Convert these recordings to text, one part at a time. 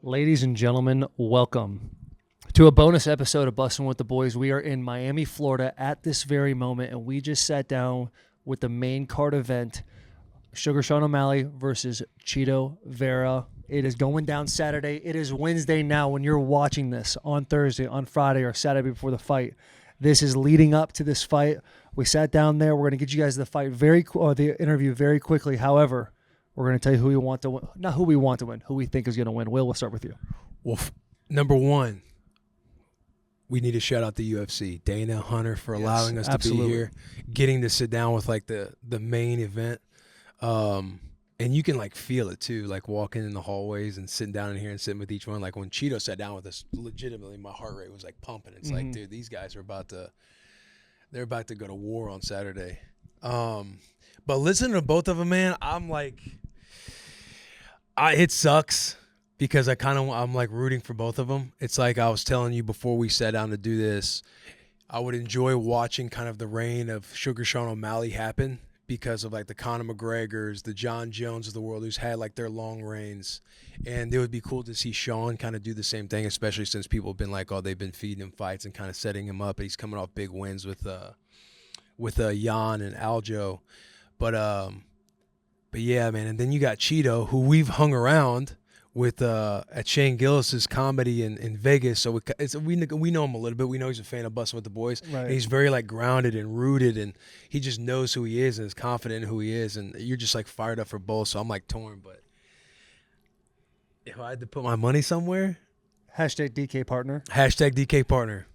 Ladies and gentlemen, welcome to a bonus episode of Bussin' with the Boys. We are in Miami, Florida at this very moment, and we just sat down with the main card event, Suga Sean O'Malley versus Chito Vera. It is going down Saturday. It is Wednesday now when you're watching this on Thursday, on Friday, or Saturday before the fight. This is leading up to this fight. We sat down there. We're going to get you guys the interview very quickly. However, we're going to tell you who we want to win. Not who we want to win, who we think is going to win. Will, we'll start with you. Well, number one, we need to shout out the UFC, Dana, Hunter, for allowing us to be here, getting to sit down with like the main event. And you can like feel it too, like walking in the hallways and sitting down in here and sitting with each one. Like when Chito sat down with us, legitimately my heart rate was like pumping. It's like, dude, these guys are they're about to go to war on Saturday. But listening to both of them, man, I'm like, it sucks because I'm like rooting for both of them. It's like I was telling you before we sat down to do this, I would enjoy watching kind of the reign of Suga Sean O'Malley happen because of like the Conor McGregors, the John Jones of the world who's had like their long reigns. And it would be cool to see Sean kind of do the same thing, especially since people have been like, oh, they've been feeding him fights and kind of setting him up. And he's coming off big wins with Jan and Aljo. But yeah, man. And then you got Chito, who we've hung around with at Shane Gillis's comedy in Vegas. So we know him a little bit. We know he's a fan of Bussin' with the Boys. Right. And he's very like grounded and rooted, and he just knows who he is and is confident in who he is. And you're just like fired up for both. So I'm like torn. But if I had to put my money somewhere, Hashtag DK partner. Hashtag DK partner.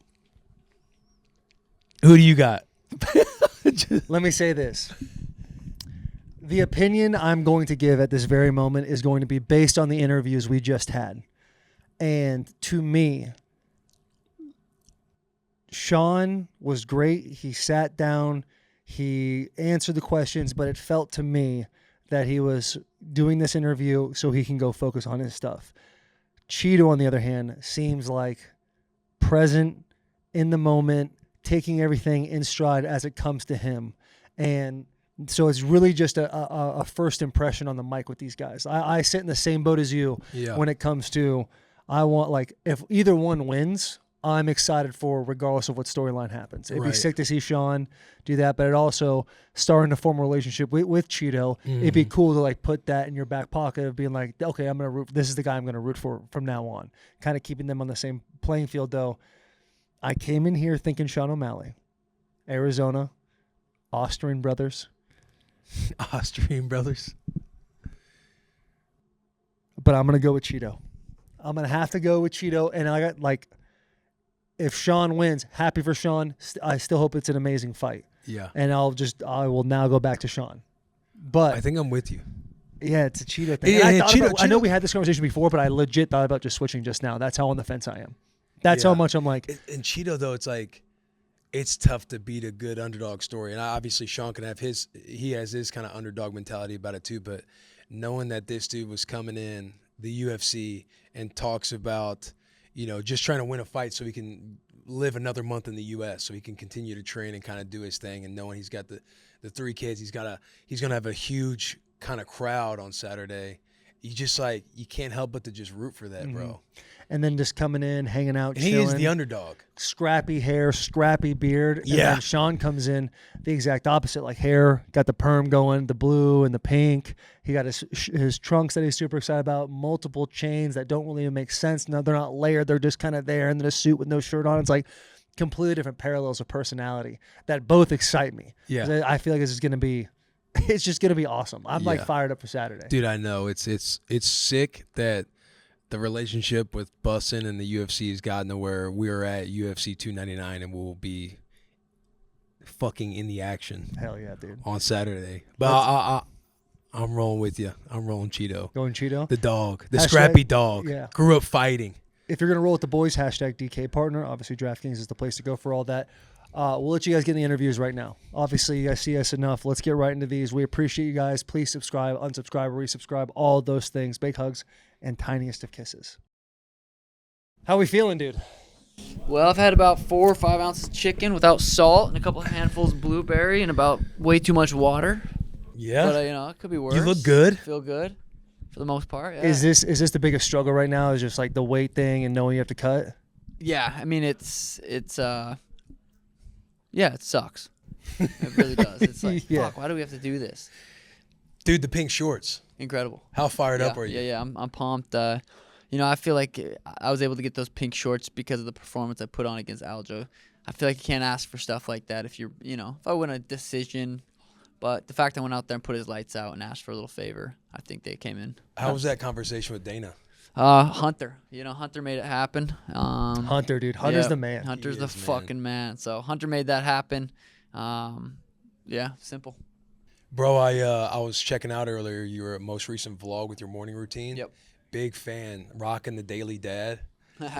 Who do you got? Let me say this. The opinion I'm going to give at this very moment is going to be based on the interviews we just had. And to me, Sean was great. He sat down, he answered the questions, but it felt to me that he was doing this interview so he can go focus on his stuff. Chito, on the other hand, seems like present in the moment, taking everything in stride as it comes to him. And so it's really just a first impression on the mic with these guys. I sit in the same boat as you when it comes to, I want, like, if either one wins, I'm excited for regardless of what storyline happens. It'd be sick to see Sean do that, but it also starting to form a relationship with Chito. It'd be cool to like put that in your back pocket of being like, okay, I'm gonna root. This is the guy I'm gonna root for from now on. Kind of keeping them on the same playing field. Though, I came in here thinking Sean O'Malley, Arizona, Austrian brothers. Austrian brothers. But I'm going to go with Chito. I'm going to have to go with Chito. And I got like, if Sean wins, happy for Sean. I still hope it's an amazing fight. Yeah. And I will now go back to Sean. But I think I'm with you. Yeah, it's a Chito thing. Yeah, I know we had this conversation before, but I legit thought about just switching just now. That's how on the fence I am. That's how much I'm like. And Chito, though, it's like, it's tough to beat a good underdog story. And obviously Sean can have he has his kind of underdog mentality about it too. But knowing that this dude was coming in the UFC and talks about, just trying to win a fight so he can live another month in the US so he can continue to train and kind of do his thing, and knowing he's got the 3 kids, he's going to have a huge kind of crowd on Saturday. You just like, you can't help but to just root for that, bro. And then just coming in, hanging out, and chilling. He is the underdog. Scrappy hair, scrappy beard. And then Sean comes in the exact opposite, like hair, got the perm going, the blue and the pink. He got his trunks that he's super excited about, multiple chains that don't really make sense. No, they're not layered. They're just kind of there. And then a suit with no shirt on. It's like completely different parallels of personality that both excite me. Yeah. I feel like it's just going to be awesome. I'm like fired up for Saturday. Dude, I know. It's sick that the relationship with Bussin and the UFC has gotten to where we're at UFC 299 and we'll be fucking in the action. Hell yeah, dude. On Saturday. But I'm rolling with you. I'm rolling Chito. Going Chito? The dog. The scrappy dog. Yeah. Grew up fighting. If you're going to roll with the boys, hashtag DK partner. Obviously, DraftKings is the place to go for all that. We'll let you guys get in the interviews right now. Obviously, you guys see us enough. Let's get right into these. We appreciate you guys. Please subscribe, unsubscribe, resubscribe, all those things. Big hugs and tiniest of kisses. How we feeling, dude? Well, I've had about 4 or 5 ounces of chicken without salt and a couple of handfuls of blueberry and about way too much water. Yeah. But, it could be worse. You look good. Feel good. for the most part. Yeah. Is this the biggest struggle right now? Is just like the weight thing and knowing you have to cut? Yeah, I mean it's yeah, it sucks. It really does. It's like, fuck, why do we have to do this? Dude, the pink shorts. Incredible. How fired up are you? Yeah, I'm pumped. I feel like I was able to get those pink shorts because of the performance I put on against Aljo. I feel like you can't ask for stuff like that if you're, if I win a decision. But the fact I went out there and put his lights out and asked for a little favor, I think they came in. How was that conversation with Dana? Hunter. Hunter made it happen. Hunter, dude. Hunter's the man. Hunter's the fucking man. So Hunter made that happen. Yeah, simple. Bro, I was checking out earlier your most recent vlog with your morning routine. Yep. Big fan. Rocking the Daily Dad.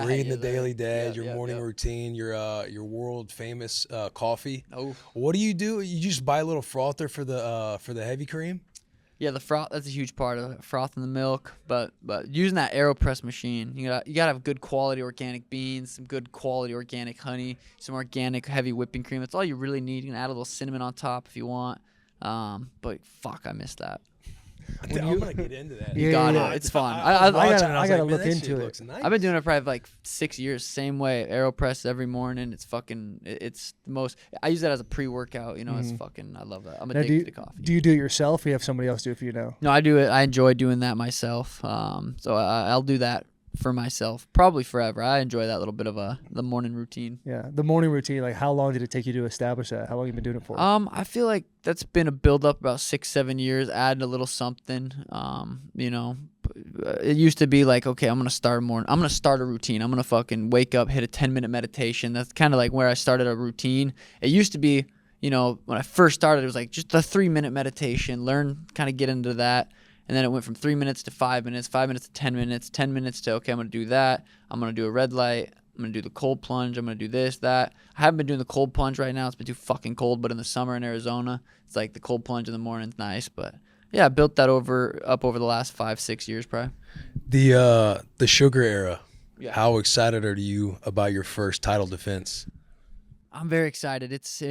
Reading the Daily Dad, your morning routine, your world famous coffee. Oh. What do? You just buy a little frother for the heavy cream? Yeah, the froth, that's a huge part of it. Froth in the milk, but using that AeroPress machine, you gotta have good quality organic beans, some good quality organic honey, some organic heavy whipping cream. That's all you really need. You can add a little cinnamon on top if you want. But fuck, I miss that. I'm gonna get into that. You got it. It's fun. I gotta look into it. Nice. I've been doing it probably like 6 years, same way. AeroPress every morning. It's fucking. It's the most. I use that as a pre-workout. It's fucking. I love that. I'm addicted to coffee. Do you do it yourself, or you have somebody else do it for you now? No, I do it. I enjoy doing that myself. So I'll do that for myself probably forever. I enjoy that little bit of the morning routine. Yeah, the morning routine. Like, how long did it take you to establish that? How long have you been doing it for? I feel like that's been a build up about 6-7 years. Adding a little something. It used to be like, okay, I'm gonna start a routine. I'm gonna fucking wake up, hit a 10-minute meditation. That's kind of like where I started a routine. It used to be, when I first started, it was like just a 3-minute meditation. Kind of get into that. And then it went from 3 minutes to 5 minutes, 5 minutes to 10 minutes, 10 minutes to, okay, I'm going to do that. I'm going to do a red light. I'm going to do the cold plunge. I'm going to do this, that. I haven't been doing the cold plunge right now. It's been too fucking cold. But in the summer in Arizona, it's like the cold plunge in the morning is nice. But yeah, I built that up over the last 5-6 years probably. The Sugar era. Yeah. How excited are you about your first title defense? I'm very excited. It's,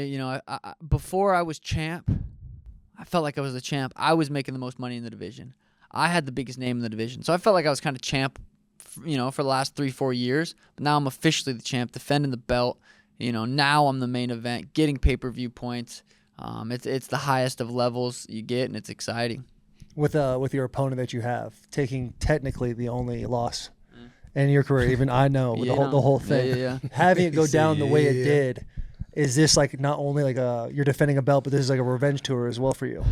before I was champ, I felt like I was the champ. I was making the most money in the division. I had the biggest name in the division. So I felt like I was kind of champ, for the last 3-4 years. But now I'm officially the champ, defending the belt. Now I'm the main event, getting pay-per-view points. It's the highest of levels you get, and it's exciting. With your opponent that you have, taking technically the only loss in your career, even I know, with the whole thing. Yeah. Having it go down the way it did. Is this like not only like you're defending a belt, but this is like a revenge tour as well for you?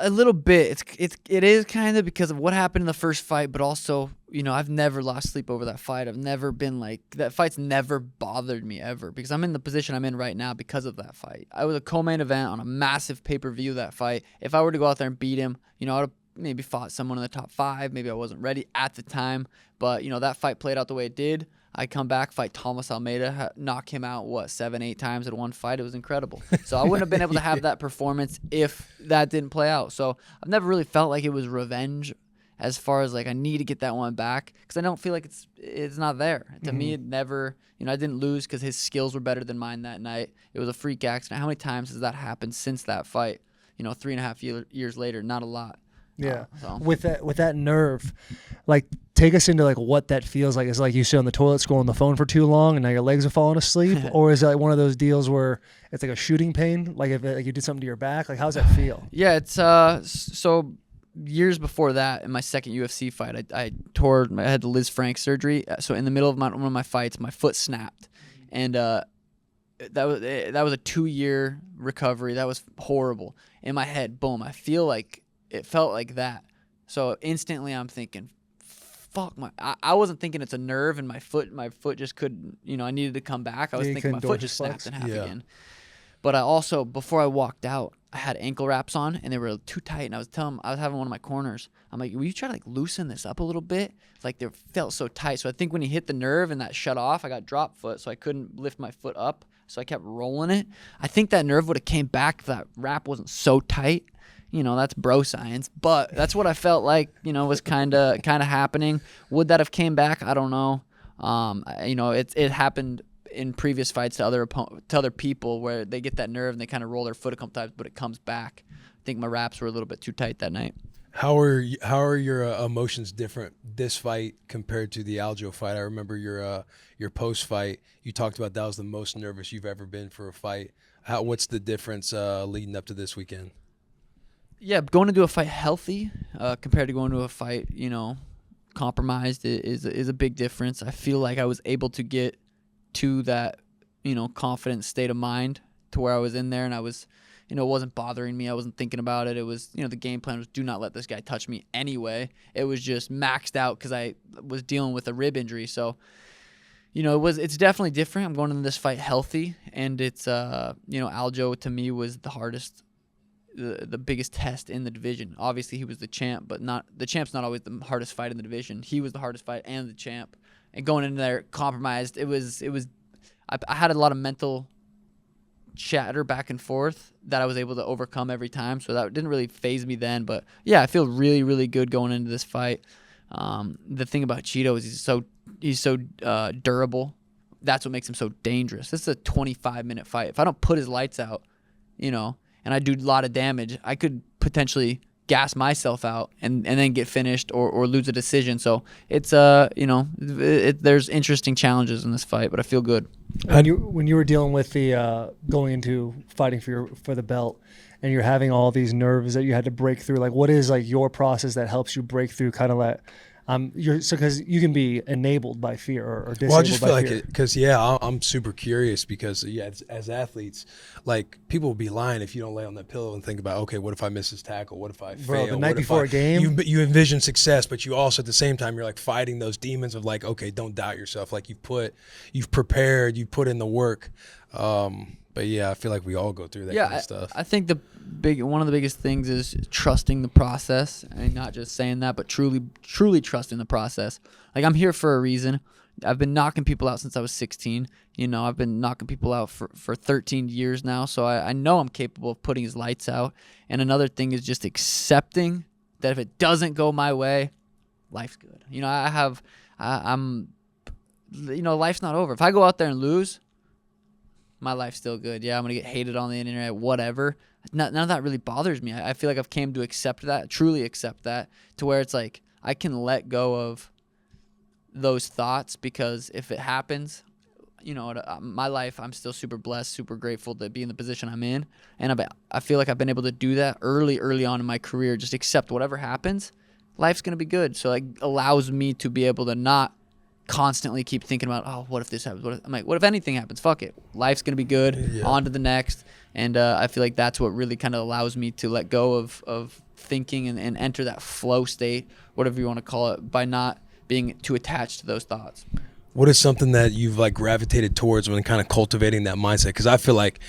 A little bit. It is kind of because of what happened in the first fight, but also, I've never lost sleep over that fight. I've never been like, that fight's never bothered me ever because I'm in the position I'm in right now because of that fight. I was a co-main event on a massive pay-per-view that fight. If I were to go out there and beat him, I would have maybe fought someone in the top 5. Maybe I wasn't ready at the time, but that fight played out the way it did. I come back, fight Thomas Almeida, knock him out, 7-8 times in one fight. It was incredible. So I wouldn't have been able to have that performance if that didn't play out. So I've never really felt like it was revenge as far as like I need to get that one back because I don't feel like it's not there. To me, it never, I didn't lose because his skills were better than mine that night. It was a freak accident. How many times has that happened since that fight? 3.5 years later, not a lot. Yeah. With that nerve, like take us into like what that feels like. Is it like you sit on the toilet scrolling the phone for too long and now your legs are falling asleep, or is it like one of those deals where it's like a shooting pain, like if you did something to your back? Like how's that feel? Yeah, it's so years before that, in my second UFC fight, I had the Liz Frank surgery. So in the middle of one of my fights, my foot snapped, and that was a 2-year recovery. That was horrible. In my head, boom, I feel like. It felt like that. So instantly I'm thinking, fuck, I wasn't thinking it's a nerve in my foot. My foot just couldn't, I needed to come back. I was thinking my foot just snapped in half again. But I also, before I walked out, I had ankle wraps on and they were too tight. And I was having one of my corners. I'm like, will you try to like loosen this up a little bit? Like they felt so tight. So I think when he hit the nerve and that shut off, I got drop foot. So I couldn't lift my foot up. So I kept rolling it. I think that nerve would have came back if that wrap wasn't so tight. That's bro science, but that's what I felt like, was kind of happening. Would that have came back? I don't know. It happened in previous fights to other people where they get that nerve and they kind of roll their foot a couple times, but it comes back. I think my wraps were a little bit too tight that night. How are your emotions different this fight compared to the Aljo fight? I remember your post fight. You talked about that was the most nervous you've ever been for a fight. What's the difference leading up to this weekend? Yeah, going into a fight healthy compared to going to a fight, compromised is a big difference. I feel like I was able to get to that, confident state of mind to where I was in there and I was, it wasn't bothering me. I wasn't thinking about it. It was, the game plan was do not let this guy touch me anyway. It was just maxed out because I was dealing with a rib injury. So, it's definitely different. I'm going into this fight healthy, and it's, Aljo to me was the hardest, the biggest test in the division. Obviously, he was the champ, but the champ's not always the hardest fight in the division. He was the hardest fight and the champ. And going in there compromised, I had a lot of mental chatter back and forth that I was able to overcome every time, so that didn't really phase me then. But yeah, I feel really, really good going into this fight. The thing about Chito is he's so durable. That's what makes him so dangerous. This is a 25-minute fight. If I don't put his lights out, and I do a lot of damage, I could potentially gas myself out and then get finished or lose a decision. So it's there's interesting challenges in this fight, but I feel good. When you were dealing with the going into fighting for the belt, and you're having all these nerves that you had to break through, like what is like your process that helps you break through kind of that? Because you can be enabled by fear or disabled. Well, I just feel by like fear. it because I'm super curious because as athletes, like people will be lying if you don't lay on that pillow and think about, okay, what if I miss this tackle? What if I fail? The night What if before a game, you envision success, but you also at the same time you're like fighting those demons of like, okay, don't doubt yourself. Like you've prepared, you put in the work. But yeah, I feel like we all go through that kind of stuff. I think one of the biggest things is trusting the process, and not just saying that, but truly trusting the process. Like I'm here for a reason. I've been knocking people out since I was 16. I've been knocking people out for 13 years now, so I know I'm capable of putting his lights out. And another thing is just accepting that if it doesn't go my way, life's good. I'm life's not over. If I go out there and lose, my life's still good. Yeah, I'm going to get hated on the internet, whatever. None of that really bothers me. I feel like I've came to accept that, truly accept that, to where it's like I can let go of those thoughts because if it happens, my life, I'm still super blessed, super grateful to be in the position I'm in. And I feel like I've been able to do that early on in my career, just accept whatever happens, life's going to be good. So it allows me to be able to not constantly keep thinking about, oh, what if this happens? What if anything happens? Fuck it. Life's going to be good. Yeah. On to the next. And I feel like that's what really kind of allows me to let go of thinking and enter that flow state, whatever you want to call it, by not being too attached to those thoughts. What is something that you've like gravitated towards when kind of cultivating that mindset? Because I feel like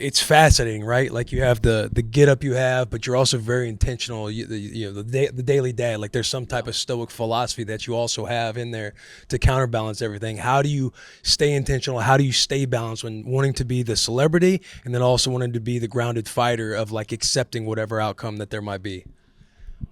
it's fascinating, right? Like you have the get up you have, but you're also very intentional. The daily dad. Like there's some type of stoic philosophy that you also have in there to counterbalance everything. How do you stay intentional? How do you stay balanced when wanting to be the celebrity and then also wanting to be the grounded fighter of like accepting whatever outcome that there might be?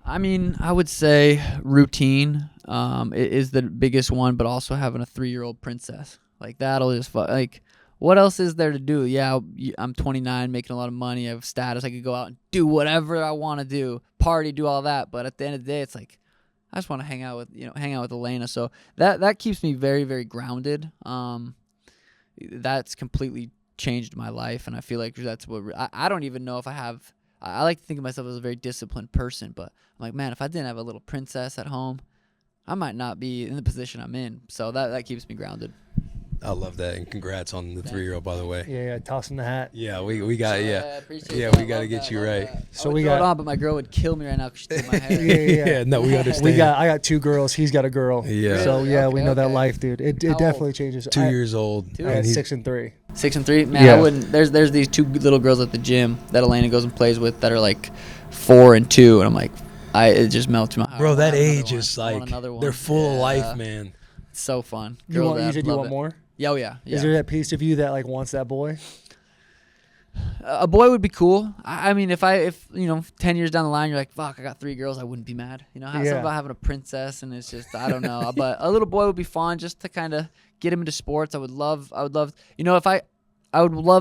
I mean, I would say routine is the biggest one, but also having a 3-year-old princess. Like that'll just like. What else is there to do? Yeah, I'm 29, making a lot of money. I have status. I could go out and do whatever I want to do, party, do all that. But at the end of the day, it's like I just want to hang out with Elena. So that keeps me very, very grounded. That's completely changed my life, and I feel like that's what I don't even know if I have. I like to think of myself as a very disciplined person, but I'm like, man, if I didn't have a little princess at home, I might not be in the position I'm in. So that keeps me grounded. I love that, and congrats on the 3-year-old, by the way. Yeah, tossing the hat. Yeah, we got we got to get you right. So we got on, but my girl would kill me right now because she did my hair. Yeah, no, we understand. I got 2 girls. He's got a girl. Yeah. So yeah, we know that life, dude. It definitely changes. 2 years old. I had 6 and 3. 6 and 3. Man, I wouldn't. There's these 2 little girls at the gym that Elena goes and plays with that are like 4 and 2, and I'm like, it just melts my heart. Bro, that age is like they're full of life, man. It's so fun. You said you want more? Yeah, yeah. Is there that piece of you that like wants that boy? A boy would be cool. I mean, if 10 years down the line, you're like, fuck, I got 3 girls, I wouldn't be mad. Something about having a princess, and it's just, I don't know. But a little boy would be fun just to kind of get him into sports. I would love, I would love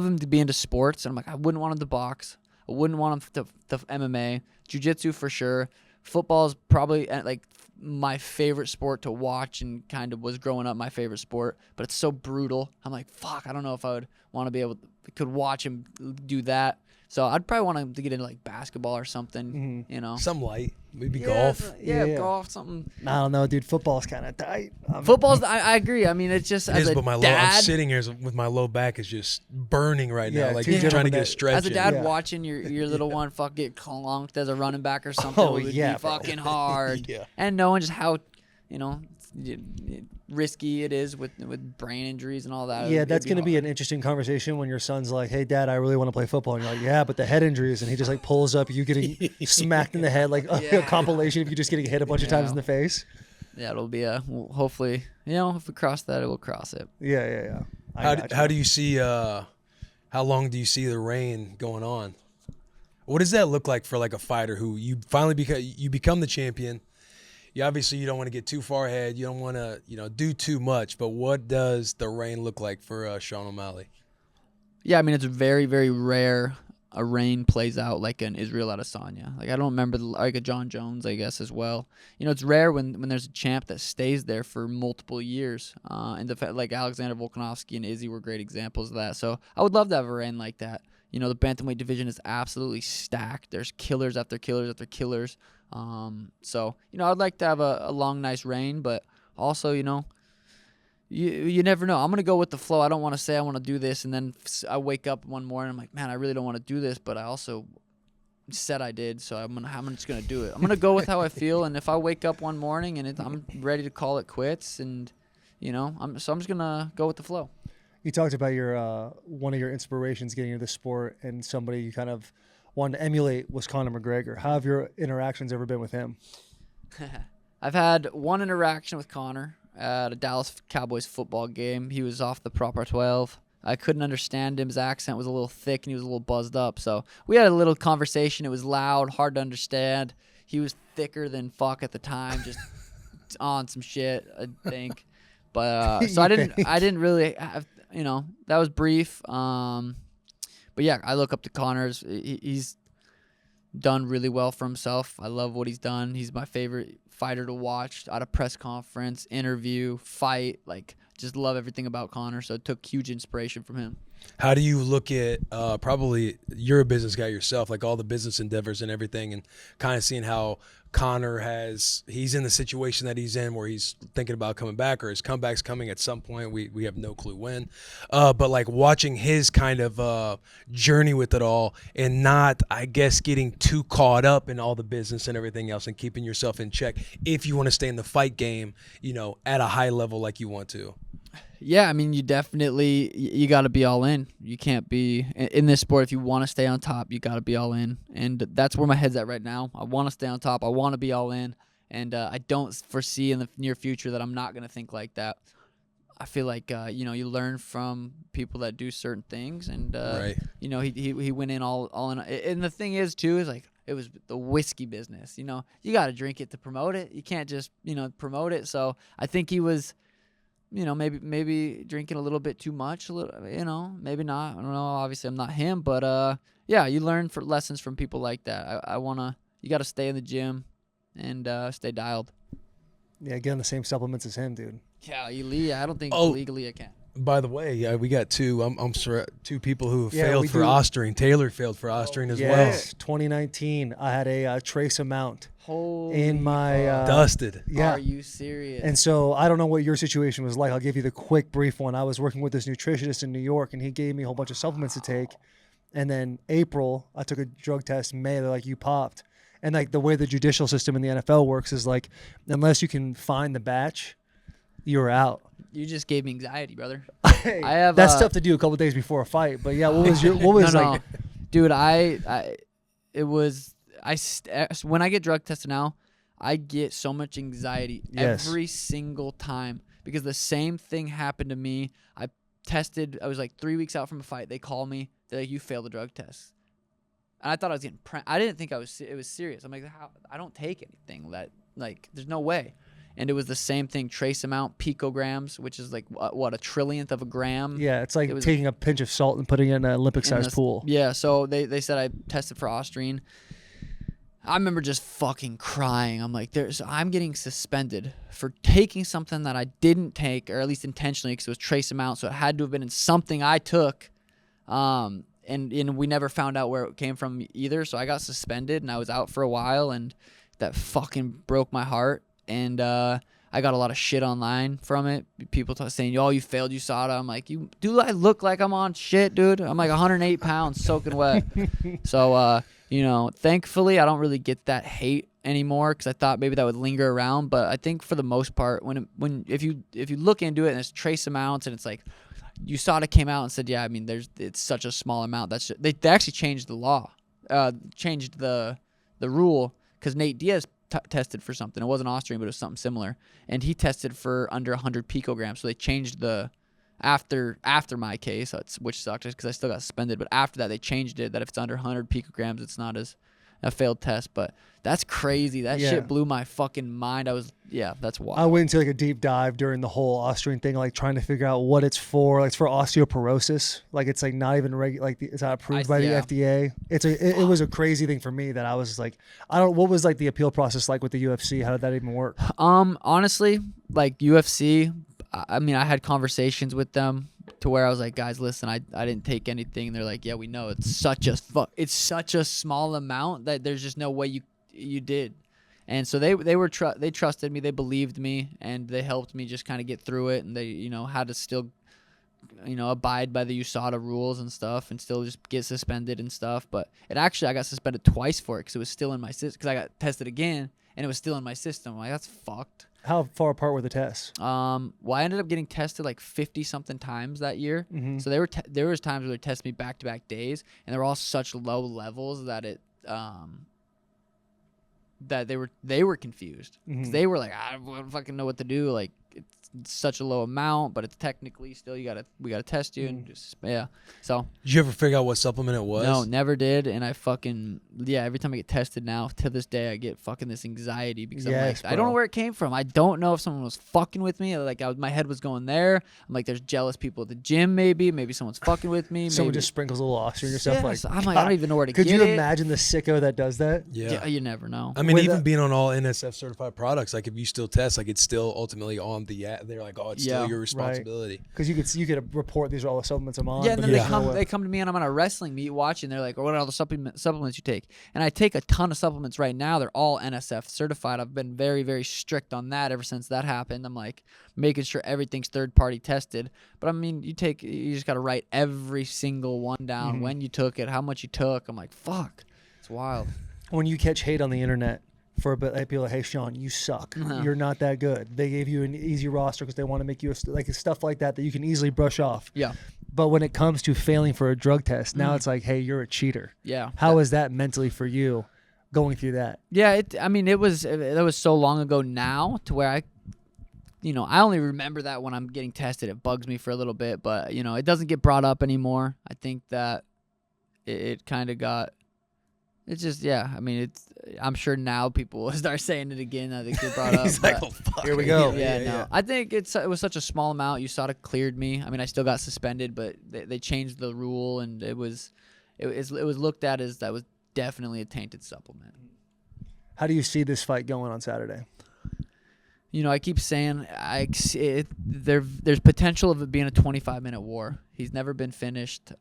him to be into sports. And I'm like, I wouldn't want him to box. I wouldn't want him to MMA. Jiu-jitsu for sure. football is probably like my favorite sport to watch, and kind of was growing up my favorite sport, but it's so brutal. I'm like, fuck, I don't know if I would want to be able to could watch him do that. So I'd probably want him to get into like basketball or something, you know. Some light, maybe golf. Yeah, golf, something. I don't know, dude. Football's kind of tight. Football's. I agree. I mean, it's just as a but I'm dad. sitting here with my low back is just burning right now. Like two trying to gentlemen get a stretch. As a dad, Yeah. watching your little one fuck get clunked as a running back or something would be bro. fucking hard. Yeah. And knowing just how, risky it is with brain injuries and all that. Yeah, it'd that's going to be hard. an interesting conversation when your son's like, "Hey, Dad, I really want to play football," and you're like, "Yeah, but the head injuries," and he just like pulls up you getting smacked in the head, like a Yeah. compilation of you just getting hit a bunch of times in the face. Yeah, it'll be hopefully, if we cross that, we'll cross it. Yeah. How do you see? How long do you see the reign going on? What does that look like for like a fighter who you finally become the champion? You don't want to get too far ahead. You don't want to do too much. But what does the reign look like for Sean O'Malley? Yeah, I mean, it's very, very rare a reign plays out like an Israel Adesanya. Like, I don't remember, like a John Jones, I guess, as well. It's rare when there's a champ that stays there for multiple years. And like Alexander Volkanovski and Izzy were great examples of that. So I would love to have a reign like that. The bantamweight division is absolutely stacked. There's killers after killers after killers. So I'd like to have a long, nice reign, but also, you never know. I'm gonna go with the flow. I don't want to say I want to do this, and then I wake up one morning, I'm like, man, I really don't want to do this, but I also said I did, so I'm just gonna do it. I'm gonna go with how I feel, and if I wake up one morning and I'm ready to call it quits, and I'm just gonna go with the flow. You talked about your one of your inspirations getting into the sport, and somebody you kind of wanted to emulate was Conor McGregor. How have your interactions ever been with him? I've had one interaction with Conor at a Dallas Cowboys football game. He was off the proper 12. I couldn't understand him. His accent was a little thick and he was a little buzzed up. So we had a little conversation. It was loud, hard to understand. He was thicker than fuck at the time, just on some shit, I think. But so I didn't really have, that was brief. But yeah, I look up to Conor. He's done really well for himself. I love what he's done. He's my favorite fighter to watch at a press conference, interview, fight. Like, just love everything about Conor. So it took huge inspiration from him. How do you look at probably you're a business guy yourself, like all the business endeavors and everything, and kind of seeing how Conor he's in the situation that he's in where he's thinking about coming back, or his comeback's coming at some point. We have no clue when. But like watching his kind of journey with it all, and not, I guess, getting too caught up in all the business and everything else, and keeping yourself in check if you want to stay in the fight game, at a high level like you want to. Yeah, I mean, you got to be all in. You can't be in this sport. If you want to stay on top, you got to be all in. And that's where my head's at right now. I want to stay on top. I want to be all in. And I don't foresee in the near future that I'm not going to think like that. I feel like, you learn from people that do certain things. And, right. He went in all in. And the thing is, too, is like, it was the whiskey business. You got to drink it to promote it. You can't just, promote it. So I think he was, maybe drinking a little bit too much, maybe not. I don't know. Obviously, I'm not him, but yeah, you learn lessons from people like that. You got to stay in the gym and stay dialed. Yeah, get on the same supplements as him, dude. Yeah, I don't think legally I can. By the way, we got two. I'm sorry, two people who Yeah, failed we for do. Austrian. Taylor failed for Austrian as well. Yes, 2019. I had a trace amount in my Dusted. Yeah. Are you serious? And so I don't know what your situation was like. I'll give you the quick, brief one. I was working with this nutritionist in New York, and he gave me a whole bunch of supplements to take. And then April, I took a drug test. May, they're like, you popped. And like the way the judicial system in the NFL works is like, unless you can find the batch, you're out. You just gave me anxiety, brother. Hey, I have that's tough to do a couple days before a fight. But yeah, what was no, like? Dude, when I get drug tested now, I get so much anxiety every single time because the same thing happened to me. I was like 3 weeks out from a fight. They call me. They're like, you failed the drug test. And I thought I was getting I didn't think it was serious. I'm like, how? I don't take anything that, like, there's no way. And it was the same thing, trace amount, picograms, which is like, what, a trillionth of a gram? Yeah, it's like taking a pinch of salt and putting it in an Olympic-sized pool. Yeah, so they said I tested for Austrian. I remember just fucking crying. I'm like, I'm getting suspended for taking something that I didn't take, or at least intentionally, because it was trace amount, so it had to have been in something I took. And we never found out where it came from either, so I got suspended, and I was out for a while, and that fucking broke my heart. And I got a lot of shit online from it. People saying, "Oh, you failed USADA." I'm like, do I look like I'm on shit, dude? I'm like 108 pounds, soaking wet. So, thankfully, I don't really get that hate anymore, because I thought maybe that would linger around. But I think for the most part, if you look into it and it's trace amounts, and it's like USADA came out and said, yeah, I mean, it's such a small amount. They actually changed the law, changed the rule, because Nate Diaz tested for something. It wasn't Austrian, but it was something similar, and he tested for under 100 picograms. So they changed the after my case, which sucked because I still got suspended. But after that, they changed it that if it's under 100 picograms, it's not as a failed test. But that's crazy. That shit blew my fucking mind. That's wild. I went into like a deep dive during the whole Austrian thing, like trying to figure out what it's for. Like, it's for osteoporosis. Like, it's like not even it's not approved by the FDA. It was a crazy thing for me that I was like, what was like the appeal process like with the UFC? How did that even work? Honestly, like UFC, I mean, I had conversations with them to where I was like, guys, listen, I didn't take anything. And they're like, yeah, we know it's such a small amount that there's just no way you did. And so they trusted me, they believed me, and they helped me just kind of get through it. And they, had to still, abide by the USADA rules and stuff, and still just get suspended and stuff. But I got suspended twice for it, because it was still in my system, because I got tested again and it was still in my system. I'm like, that's fucked. How far apart were the tests? Well, I ended up getting tested like 50 something times that year. Mm-hmm. So there was times where they tested me back to back days, and they were all such low levels that that they were confused. Mm-hmm. They were like, I don't fucking know what to do. Like, it's such a low amount, but it's technically still we gotta test you. And just So did you ever figure out what supplement it was? No, never did. And I fucking every time I get tested now, to this day, I get fucking this anxiety, because I'm like, I don't know where it came from. I don't know if someone was fucking with me. Like, my head was going there. I'm like, there's jealous people at the gym. Maybe someone's fucking with me. Someone just sprinkles a little Austrian or something. Like, I'm like, I don't even know where to Could get you it. imagine the sicko that does that? Yeah, you never know. I mean, even being on all NSF certified products, like if you still test, like it's still ultimately on the they're like, oh, it's still your responsibility. Because you could report these are all the supplements I'm on. Yeah, and then they come to me, and I'm on a wrestling meet watching. They're like, what are all the supplements you take? And I take a ton of supplements right now. They're all NSF certified. I've been very, very strict on that ever since that happened. I'm like making sure everything's third party tested. But I mean, you just got to write every single one down, when you took it, how much you took. I'm like, fuck, it's wild. When you catch hate on the internet for a bit, like people are like, hey, Sean, you suck. You're not that good. They gave you an easy roster because they want to make you like stuff like that you can easily brush off. Yeah. But when it comes to failing for a drug test, now it's like, hey, you're a cheater. Yeah. How is that mentally for you going through that? Yeah, it was so long ago now to where I only remember that when I'm getting tested. It bugs me for a little bit, but it doesn't get brought up anymore. I think that it kind of got. It's just, I mean, I'm sure now people will start saying it again. I think they brought up. He's like, oh, fuck. Here we go. Yeah. I think it was such a small amount. USADA cleared me. I mean, I still got suspended, but they changed the rule, and it was looked at as that was definitely a tainted supplement. How do you see this fight going on Saturday? I keep saying there's potential of it being a 25-minute war. He's never been finished.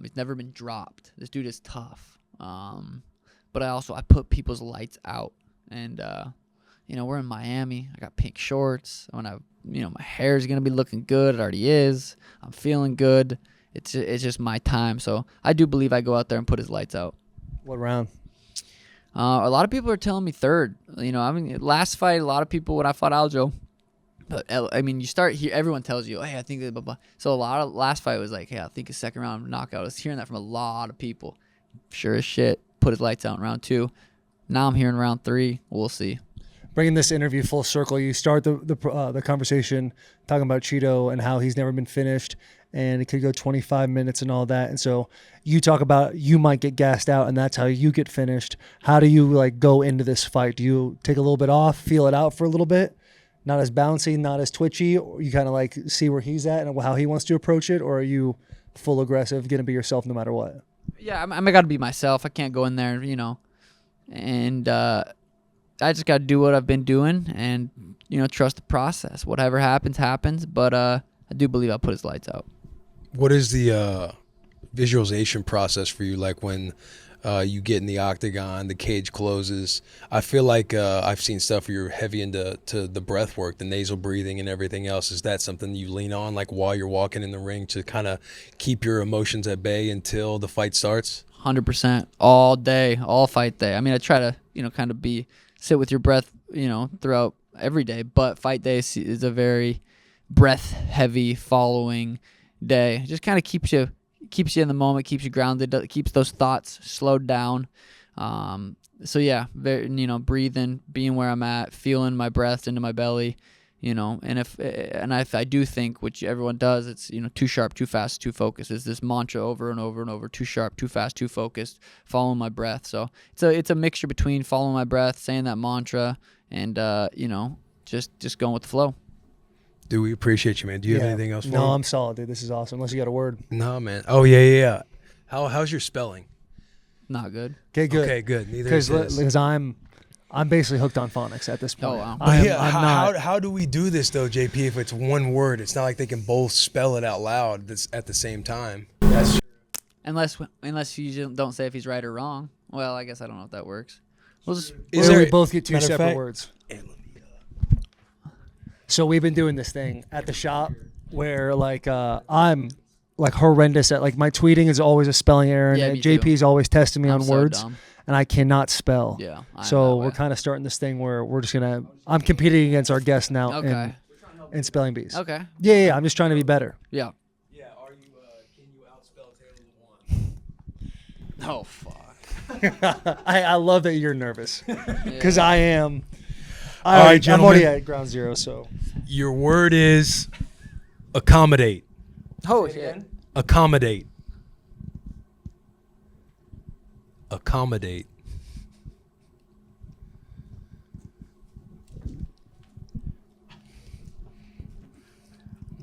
He's never been dropped. This dude is tough. But I put people's lights out, and we're in Miami. I got pink shorts. My hair is gonna be looking good. It already is. I'm feeling good. It's just my time. So I do believe I go out there and put his lights out. What round? A lot of people are telling me third. Last fight, a lot of people when I fought Aljo. But I mean, you start here. Everyone tells you, hey, I think blah blah. So a lot of last fight was like, hey, I think a second round knockout. I was hearing that from a lot of people. Sure as shit, put his lights out in round 2. Now I'm here in round 3. We'll see. Bringing this interview full circle, you start the conversation talking about Chito and how he's never been finished, and it could go 25 minutes and all that. And so you talk about you might get gassed out, and that's how you get finished. How do you go into this fight? Do you take a little bit off, feel it out for a little bit, not as bouncy, not as twitchy, or you kind of see where he's at and how he wants to approach it, or are you full aggressive, gonna be yourself no matter what? Yeah, I got to be myself. I can't go in there, and I just got to do what I've been doing and trust the process. Whatever happens. But I do believe I'll put his lights out. What is the visualization process for you? Like when you get in the octagon, the cage closes. I feel like I've seen stuff where you're heavy into the breath work, the nasal breathing and everything else. Is that something you lean on, like while you're walking in the ring, to kind of keep your emotions at bay until the fight starts? 100% all day, all fight day. I mean, I try to, kind of sit with your breath, throughout every day. But fight day is a very breath-heavy following day. It just kind of keeps you in the moment, keeps you grounded, keeps those thoughts slowed down. So yeah, very, breathing, being where I'm at, feeling my breath into my belly, and if I do think, which everyone does, it's, too sharp, too fast, too focused. It's this mantra over and over and over: too sharp, too fast, too focused, following my breath. So it's a mixture between following my breath, saying that mantra, and just going with the flow. Dude, we appreciate you, man. Do you have anything else for me? No, I'm solid, dude. This is awesome. Unless you got a word. No, man. Oh, yeah. How's your spelling? Not good. Okay, good. Okay, good. Neither is this. Because I'm basically hooked on phonics at this point. Oh, wow. But I'm not. How do we do this, though, JP, if it's one word? It's not like they can both spell it out loud at the same time. That's Unless you don't say if he's right or wrong. Well, I guess I don't know if that works. We'll just We both get two matter of separate fact- words. So we've been doing this thing at the shop where I'm like horrendous at my tweeting is always a spelling error, Yeah, and me too. JP's always testing me I'm on so words, dumb. and I cannot spell. Yeah. So we're kind of starting this thing where we're just I'm competing against our guests now Okay. in spelling bees. Okay. Yeah. I'm just trying to be better. Yeah. Yeah, can you outspell Taylor Oh fuck. I love that you're nervous because Yeah. I am. All right, I'm gentlemen. already at ground zero. So Your word is accommodate. Oh shit. Accommodate. Accommodate.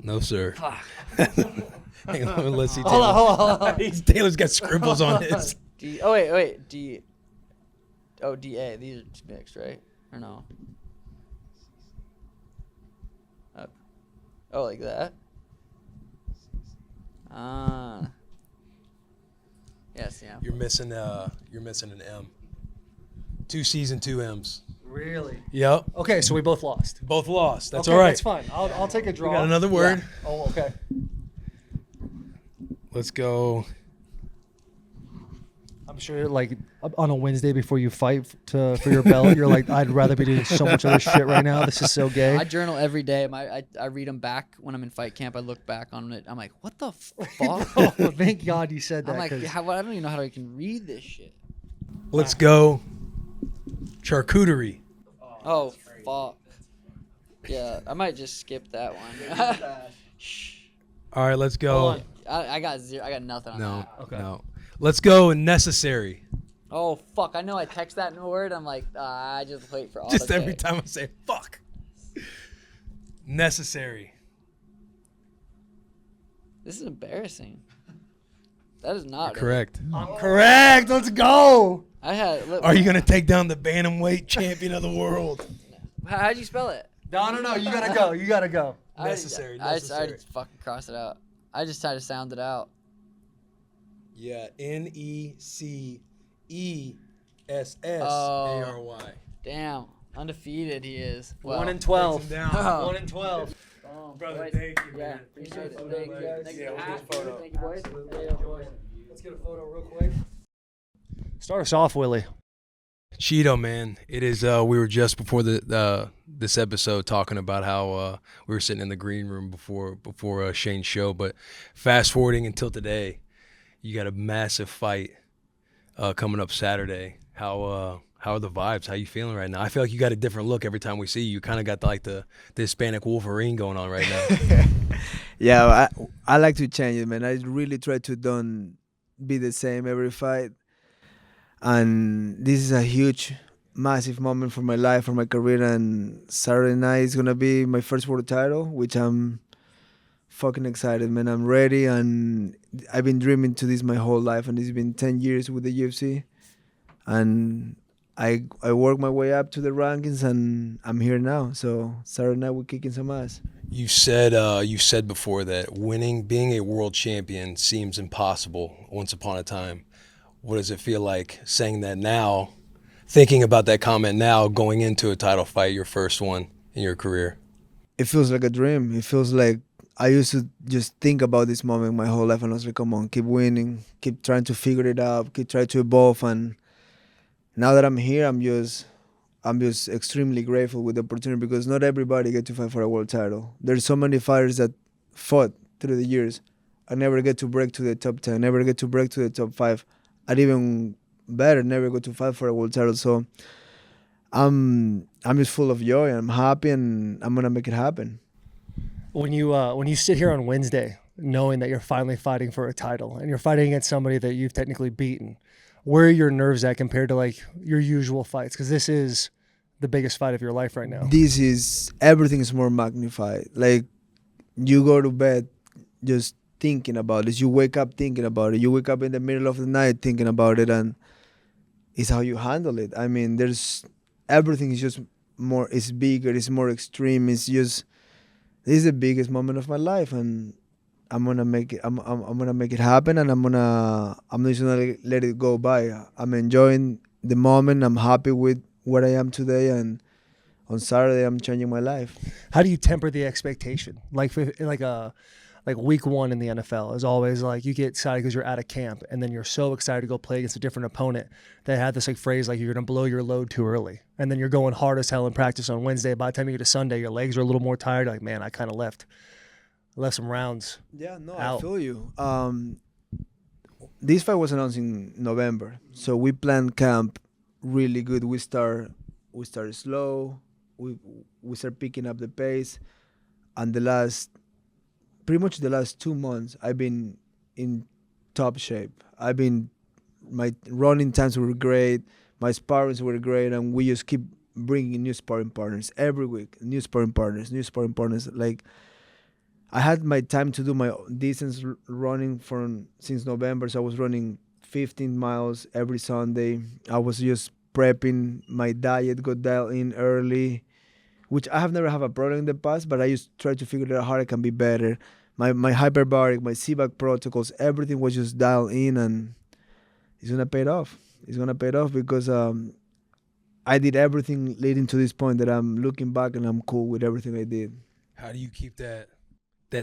No, sir. Hang on, let's see. Taylor. hold on. Taylor's got scribbles on his. Wait. D. Oh, DA. These are just mixed, right? Or no? Oh, like that. Yes, yeah. You're missing an M. 2 C's and 2 M's. Really? Yep. Okay, so we both lost. Both lost. That's Okay, all right. That's fine. I'll take a draw. We got another word. Yeah. Oh, okay. Let's go. I'm sure, on a Wednesday before you fight for your belt, you're like, I'd rather be doing so much other shit right now. This is so gay. I journal every day. I read them back when I'm in fight camp. I look back on it. I'm like, what the fuck? Oh, thank God you said that. I'm like, 'cause I don't even know how I can read this shit. Let's go. Charcuterie. Oh, fuck. Yeah, I might just skip that one. All right, let's go. Hold on. I got zero. I got nothing on No. that. Okay. No. Let's go necessary. Oh, fuck. I know I text that new word. I'm like, I just wait for all Just every time I say fuck. Necessary. This is embarrassing. That is not it. Correct. I'm correct. Let's go. I had. Are you gonna take down the bantamweight champion of the world? How'd you spell it? No. You gotta go. You gotta go. Necessary. I just fucking crossed it out. I just tried to sound it out. Yeah. Necessary. Damn. Undefeated he is. Well, 1 and 12. Breaks him down. Oh. 1 and 12. Brother, Wait. thank you, Yeah, man. appreciate it. Photo, Thank you. bud. Thank you. Yeah, we'll Ah, get a photo. Thank you, boys. Let's get a photo real quick. Start us off, Willie. Chito, man, it is. We were just before this episode talking about how we were sitting in the green room before Shane's show. But fast forwarding until today, you got a massive fight coming up Saturday. How are the vibes? How you feeling right now? I feel like you got a different look every time we see you. You kind of got the Hispanic Wolverine going on right now. Yeah, I like to change it, man. I really try to don't be the same every fight. And this is a huge, massive moment for my life, for my career. And Saturday night is going to be my first world title, which I'm fucking excited, man. I'm ready. And I've been dreaming to this my whole life. And it's been 10 years with the UFC. And I work my way up to the rankings, and I'm here now. So Saturday night we're kicking some ass. You said before that being a world champion seems impossible once upon a time. What does it feel like saying that now, thinking about that comment now, going into a title fight, your first one in your career? It feels like a dream. It feels like I used to just think about this moment my whole life, and I was like, come on, keep winning, keep trying to figure it out, keep trying to evolve. And now that I'm here, I'm just extremely grateful with the opportunity, because not everybody get to fight for a world title. There's so many fighters that fought through the years. I never get to break to the top 10, never get to break to the top 5. I'd even better never go to fight for a world title. So I'm just full of joy. I'm happy, and I'm gonna make it happen. When you sit here on Wednesday, knowing that you're finally fighting for a title and you're fighting against somebody that you've technically beaten, where are your nerves at compared to like your usual fights? Because this is the biggest fight of your life right now. This is, everything is more magnified. Like, you go to bed just thinking about it. You wake up thinking about it. You wake up in the middle of the night thinking about it, and it's how you handle it. I mean, everything is just more, it's bigger, it's more extreme. It's just, this is the biggest moment of my life, and I'm gonna make it. I'm gonna make it happen, and I'm not just gonna let it go by. I'm enjoying the moment. I'm happy with what I am today, and on Saturday I'm changing my life. How do you temper the expectation? Like week one in the NFL is always like you get excited because you're out of camp, and then you're so excited to go play against a different opponent. They had this like phrase like you're gonna blow your load too early, and then you're going hard as hell in practice on Wednesday. By the time you get to Sunday, your legs are a little more tired. You're like, man, I kind of left some rounds. Yeah, no, out. I feel you. This fight was announced in November, so we planned camp really good. We started slow. We start picking up the pace, and pretty much the last 2 months, I've been in top shape. My running times were great, my sparrings were great, and we just keep bringing new sparring partners every week. New sparring partners. Like, I had my time to do my distance running since November, so I was running 15 miles every Sunday. I was just prepping. My diet got dialed in early, which I have never had a problem in the past, but I just try to figure out how I can be better. My hyperbaric, my CVAC protocols, everything was just dialed in, and it's gonna pay it off. It's gonna pay it off because I did everything leading to this point that I'm looking back and I'm cool with everything I did. How do you keep that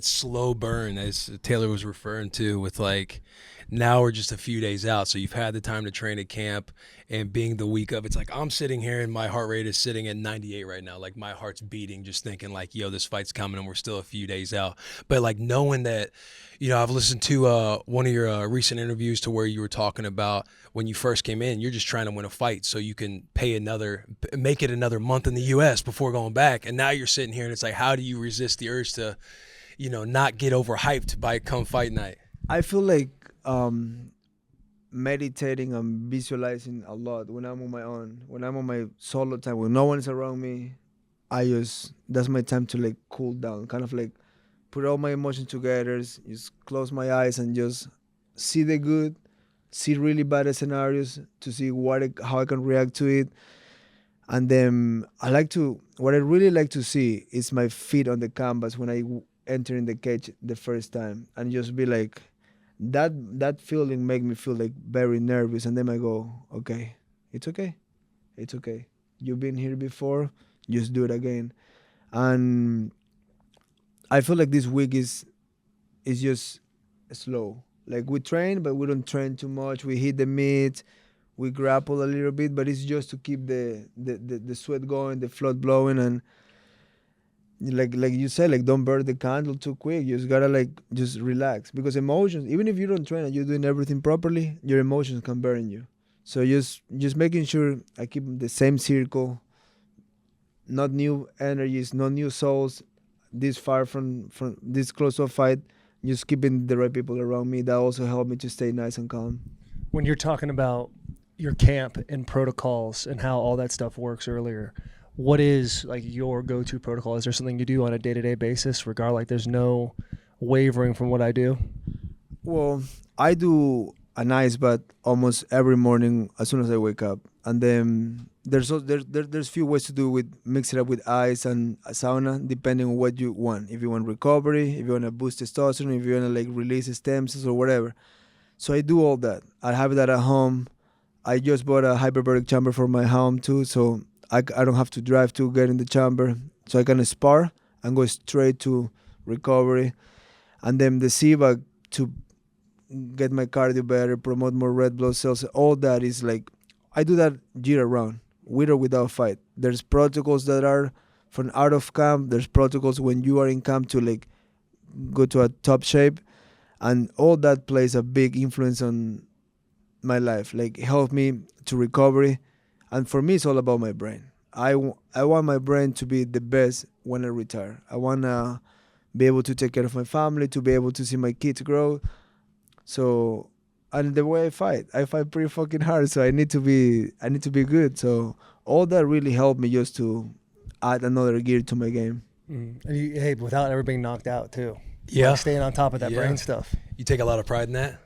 slow burn, as Taylor was referring to, with like, now we're just a few days out, so you've had the time to train at camp, and being the week of, it's like I'm sitting here and my heart rate is sitting at 98 right now. Like, my heart's beating just thinking like, yo, this fight's coming and we're still a few days out. But like, knowing that, you know, I've listened to one of your recent interviews to where you were talking about when you first came in, you're just trying to win a fight so you can make it another month in the U.S. before going back. And now you're sitting here and it's like, how do you resist the urge to, you know, not get overhyped by come fight night? I feel like meditating and visualizing a lot when I'm on my own, when I'm on my solo time, when no one is around me. That's my time to like cool down, kind of like put all my emotions together, just close my eyes and just see the good, see really bad scenarios to see how I can react to it. And then what I really like to see is my feet on the canvas when I enter in the cage the first time, and just be like, that feeling make me feel like very nervous, and then I go, okay, it's okay. You've been here before, just do it again. And I feel like this week is just slow. Like, we train, but we don't train too much. We hit the meat, we grapple a little bit, but it's just to keep the sweat going, the blood blowing, and like you said, like, don't burn the candle too quick. You just gotta like just relax, because emotions, even if you don't train and you're doing everything properly, your emotions can burn you. So just making sure I keep the same circle, not new energies, no new souls, this far from this close to a fight, just keeping the right people around me. That also helped me to stay nice and calm. When you're talking about your camp and protocols and how all that stuff works earlier, what is like your go-to protocol? Is there something you do on a day-to-day basis, regardless? Like, there's no wavering from what I do? Well, I do an ice bath almost every morning as soon as I wake up. and then there's few ways to do with mix it up with ice and a sauna depending on what you want. If you want recovery, if you want to boost testosterone, if you want to like release stem cells or whatever. So I do all that. I have that at home. I just bought a hyperbaric chamber for my home too, so I don't have to drive to get in the chamber. So I can spar and go straight to recovery. And then the CBAC to get my cardio better, promote more red blood cells. All that is like, I do that year round, with or without fight. There's protocols that are from out of camp. There's protocols when you are in camp to like go to a top shape. And all that plays a big influence on my life. Like, help me to recovery. And for me, it's all about my brain. I want my brain to be the best when I retire. I want to be able to take care of my family, to be able to see my kids grow. So, and the way I fight pretty fucking hard. So I need to be good. So all that really helped me just to add another gear to my game. And hey, without ever being knocked out too. Yeah. Like staying on top of that brain stuff. You take a lot of pride in that?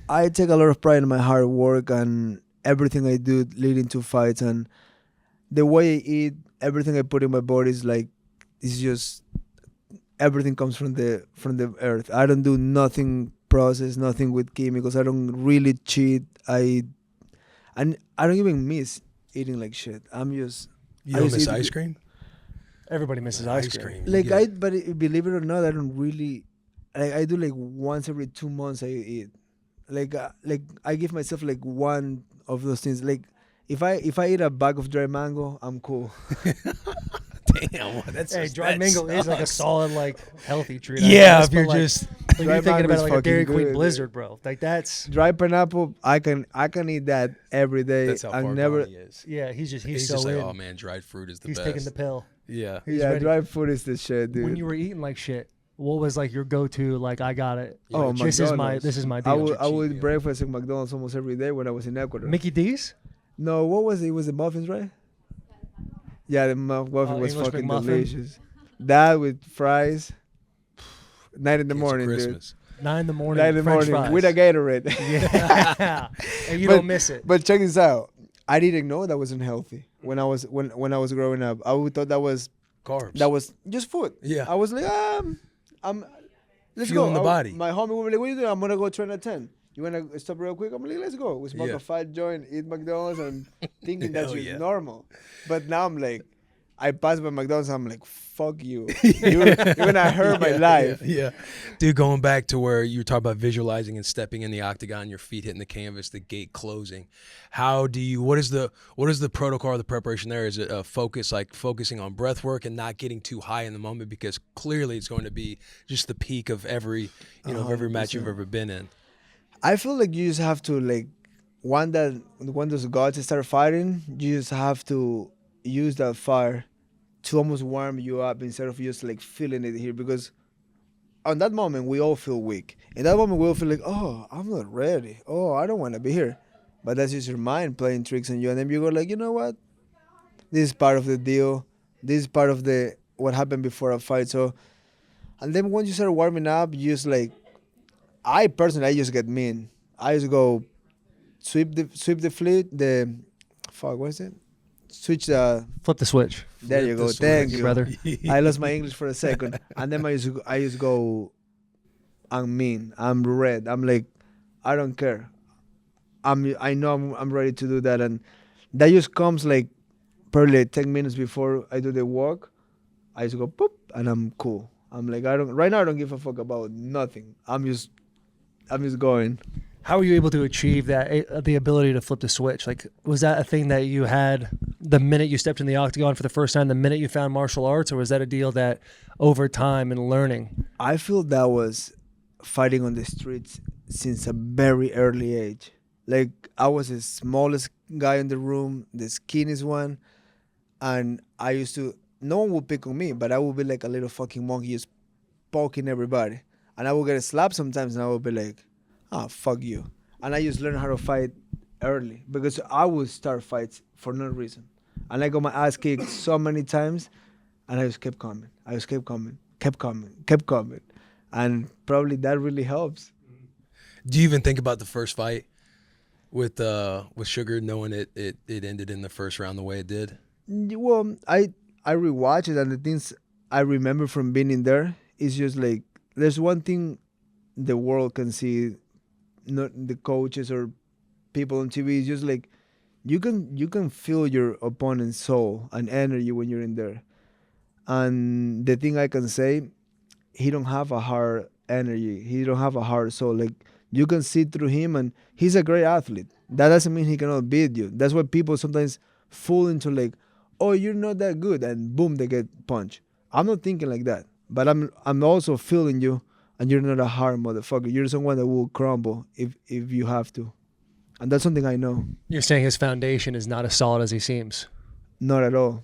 I take a lot of pride in my hard work and everything I do leading to fights, and the way I eat, everything I put in my body is like, it's just, everything comes from the earth. I don't do nothing processed, nothing with chemicals. I don't really cheat. And I don't even miss eating like shit. You don't miss ice cream? Everybody misses ice cream. Like but believe it or not, I don't really. I do like once every 2 months I eat. Like I give myself like one of those things. Like if I eat a bag of dry mango, I'm cool. Damn, that's dry mango is like a solid, like healthy treat. Yeah, if you're like, just like you're thinking about it like a Dairy Queen good. Blizzard, bro. Like that's dry pineapple. I can eat that every day. That's how far never. he is. Yeah, he's just so like, in. oh man, dried fruit is the he's best. Taking the pill. Yeah, Dry food is the shit, dude. When you were eating like shit, what was like your go-to? Like, I got it. Oh, like, this is my deal. I would eat breakfast at McDonald's almost every day when I was in Ecuador. Mickey D's? No, what was it? It was the muffins, right? Yeah, the muffin was English fucking McMuffin. delicious. That with fries. 9 in the Kids morning, Christmas. 9 in the morning. 9 in the French morning fries. with a Gatorade. Yeah, and you don't miss it. But check this out. I didn't know that wasn't healthy when I was growing up. I would thought that was Carbs. that was just food. Yeah. I was like, let's Fueling go. the body. My homie would be like, what are you doing? I'm gonna go train at 10. You wanna stop real quick? I'm like, let's go. We smoke a fat joint, eat McDonald's, and thinking that's just normal. But now I'm like, I pass by McDonald's, I'm like, fuck you. You're gonna hurt my life. Yeah. Dude, going back to where you were talking about visualizing and stepping in the octagon, your feet hitting the canvas, the gate closing. What is the protocol or the preparation there? Is it focusing on breath work and not getting too high in the moment? Because clearly it's going to be just the peak of every match you've ever been in. I feel like you just have to, like, when those gods start fighting, you just have to use that fire to almost warm you up instead of just like feeling it here, because on that moment we all feel weak. In that moment we all feel like, oh, I'm not ready. Oh, I don't want to be here. But that's just your mind playing tricks on you, and then you go like, you know what? This is part of the deal. This is part of what happened before a fight. So, and then once you start warming up, you just like, I just get mean. I just go sweep the fleet. What is it? Flip the switch. There you go. Thank you, brother. I lost my English for a second, and then I just go. I'm mean. I'm red. I'm like, I don't care. I know I'm ready to do that, and that just comes like probably like 10 minutes before I do the walk. I just go poop, and I'm cool. I'm like, I don't give a fuck about nothing. I'm just going. How were you able to achieve that, the ability to flip the switch? Like, was that a thing that you had the minute you stepped in the octagon for the first time, the minute you found martial arts, or was that a deal that over time and learning? I feel that was fighting on the streets since a very early age. Like, I was the smallest guy in the room, the skinniest one, and no one would pick on me, but I would be like a little fucking monkey just poking everybody. And I would get a slap sometimes, and I would be like, oh, fuck you. And I just learned how to fight early, because I would start fights for no reason. And I got my ass kicked so many times, and I just kept coming. And probably that really helps. Do you even think about the first fight with Sugar, knowing it ended in the first round the way it did? Well, I rewatch it, and the things I remember from being in there is just like there's one thing the world can see, not the coaches or people on TV. It's just like you can feel your opponent's soul and energy when you're in there. And the thing I can say, he don't have a hard energy. He don't have a hard soul. Like you can see through him, and he's a great athlete. That doesn't mean he cannot beat you. That's why people sometimes fall into like, oh, you're not that good, and boom, they get punched. I'm not thinking like that, but I'm also feeling you, and you're not a hard motherfucker. You're someone that will crumble if you have to, and that's something I know. You're saying his foundation is not as solid as he seems. Not at all.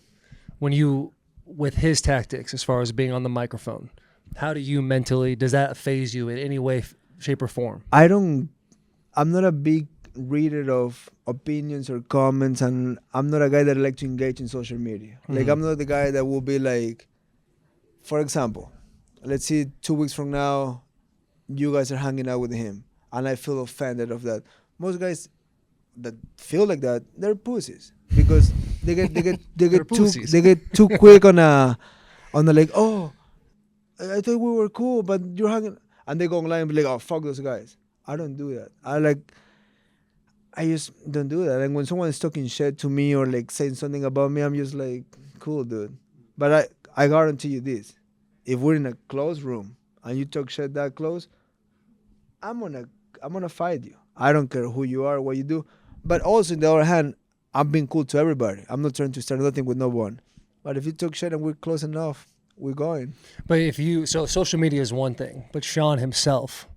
When you, with his tactics, as far as being on the microphone, how do you mentally, does that phase you in any way, shape, or form? I'm not a big reader of opinions or comments, and I'm not a guy that like to engage in social media. Like I'm not the guy that will be like, for example, let's see 2 weeks from now, you guys are hanging out with him, and I feel offended of that. Most guys that feel like that, they're pussies because they get too quick on a like, oh, I thought we were cool, but you're hanging, and they go online and be like, oh, fuck those guys. I don't do that. I just don't do that. And when someone is talking shit to me or like saying something about me, I'm just like, cool, dude. But I guarantee you this: if we're in a closed room and you talk shit that close, I'm gonna fight you. I don't care who you are, what you do. But also, on the other hand, I'm being cool to everybody. I'm not trying to start nothing with no one. But if you talk shit and we're close enough, we're going. But so social media is one thing, but Sean himself,